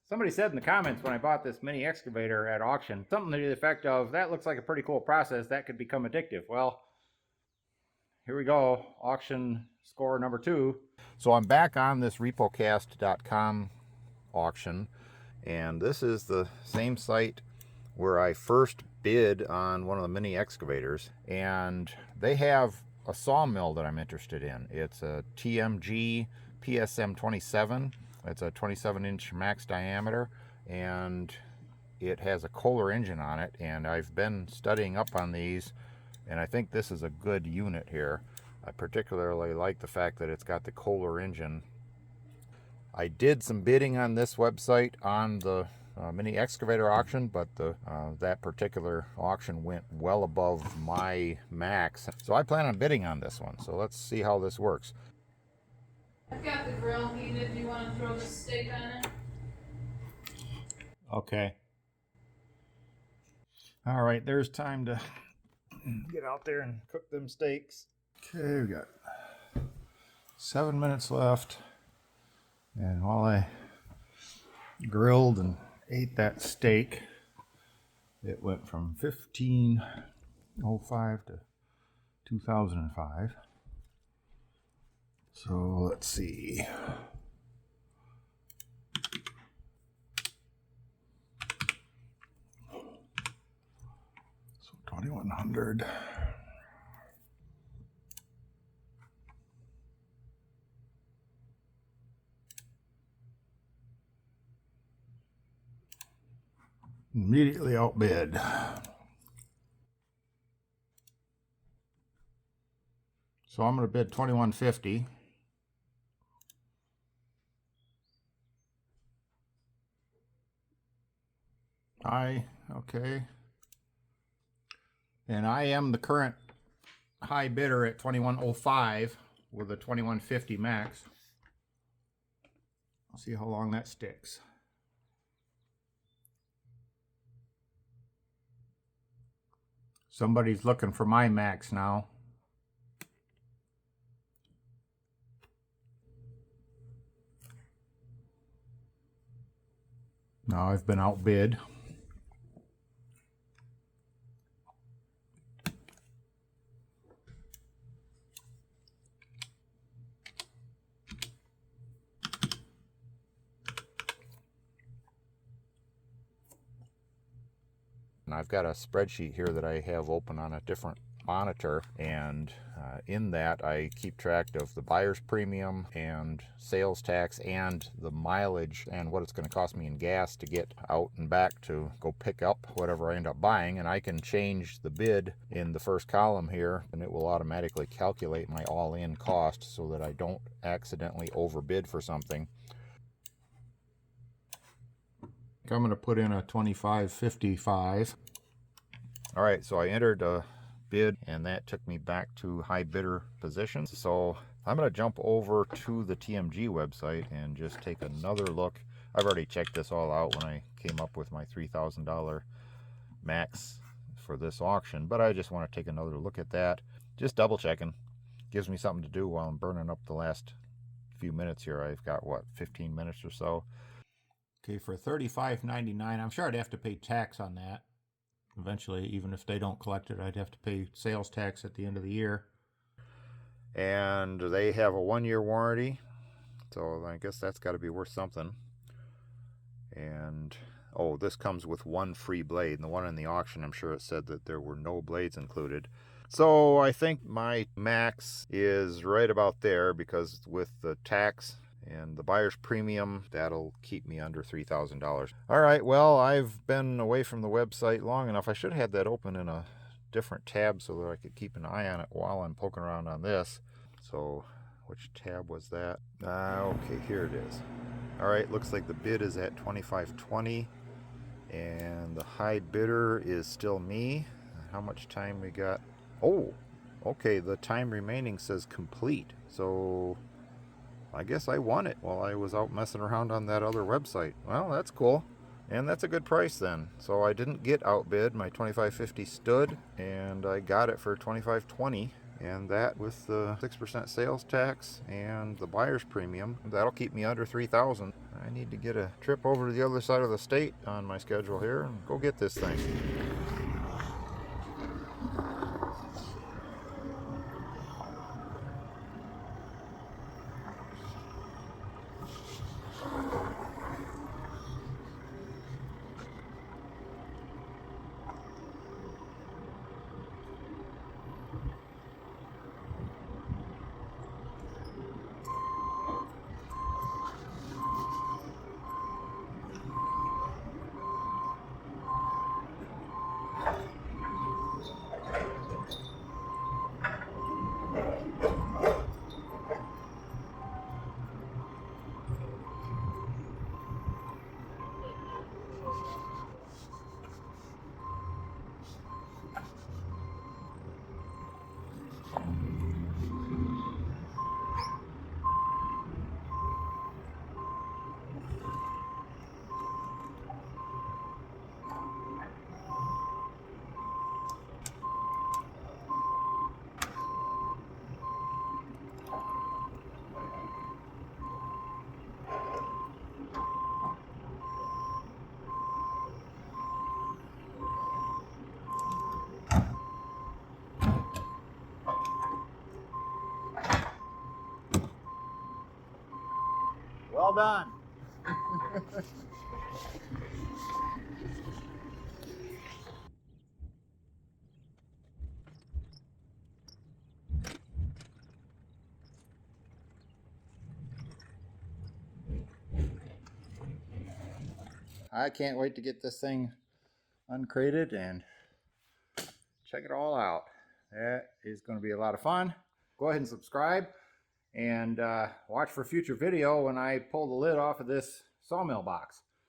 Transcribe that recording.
Somebody said in the comments when I bought this mini excavator at auction, something to the effect of, that looks like a pretty cool process, that could become addictive. Well, here we go, auction score number 2. So I'm back on this repocast.com auction, and this is the same site where I first bid on one of the mini excavators, and they have a sawmill that I'm interested in. It's a TMG PSM 27. It's a 27-inch max diameter, and it has a Kohler engine on it, and I've been studying up on these, and I think this is a good unit here. I particularly like the fact that it's got the Kohler engine. I did some bidding on this website on the mini excavator auction, but that particular auction went well above my max. So I plan on bidding on this one. So let's see how this works. I've got the grill heated. Do you want to throw the steak on it? Okay. All right, there's time to get out there and cook them steaks. Okay, we got 7 minutes left. And while I grilled and ate that steak, it went from 1505 to 2005. So let's see. So 2100. Immediately outbid. So I'm going to bid 2150. Okay. And I am the current high bidder at 2105 with a 2150 max. I'll see how long that sticks. Somebody's looking for my max now. Now I've been outbid. And I've got a spreadsheet here that I have open on a different monitor, and in that I keep track of the buyer's premium and sales tax and the mileage and what it's going to cost me in gas to get out and back to go pick up whatever I end up buying. And I can change the bid in the first column here, and it will automatically calculate my all-in cost so that I don't accidentally overbid for something. I'm going to put in a 2555. All right, so I entered a bid, and that took me back to high bidder positions. So I'm going to jump over to the TMG website and just take another look. I've already checked this all out when I came up with my $3,000 max for this auction, but I just want to take another look at that. Just double checking. Gives me something to do while I'm burning up the last few minutes here. I've got, what, 15 minutes or so. Okay, for $35.99, I'm sure I'd have to pay tax on that. Eventually, even if they don't collect it, I'd have to pay sales tax at the end of the year. And they have a 1-year warranty, so I guess that's got to be worth something. And, oh, this comes with one free blade. And the one in the auction, I'm sure it said that there were no blades included. So I think my max is right about there, because with the tax and the buyer's premium, that'll keep me under $3,000. All right, well, I've been away from the website long enough. I should have had that open in a different tab so that I could keep an eye on it while I'm poking around on this. So, which tab was that? Okay, here it is. All right, looks like the bid is at $25.20, and the high bidder is still me. How much time we got? Oh, okay, the time remaining says complete. So I guess I won it while I was out messing around on that other website. Well, that's cool. And that's a good price then. So I didn't get outbid. My $25.50 stood, and I got it for $25.20. And that with the 6% sales tax and the buyer's premium, that'll keep me under $3,000. I need to get a trip over to the other side of the state on my schedule here and go get this thing. Well done. I can't wait to get this thing uncrated and check it all out. That is going to be a lot of fun. Go ahead and subscribe and watch for future video when I pull the lid off of this sawmill box.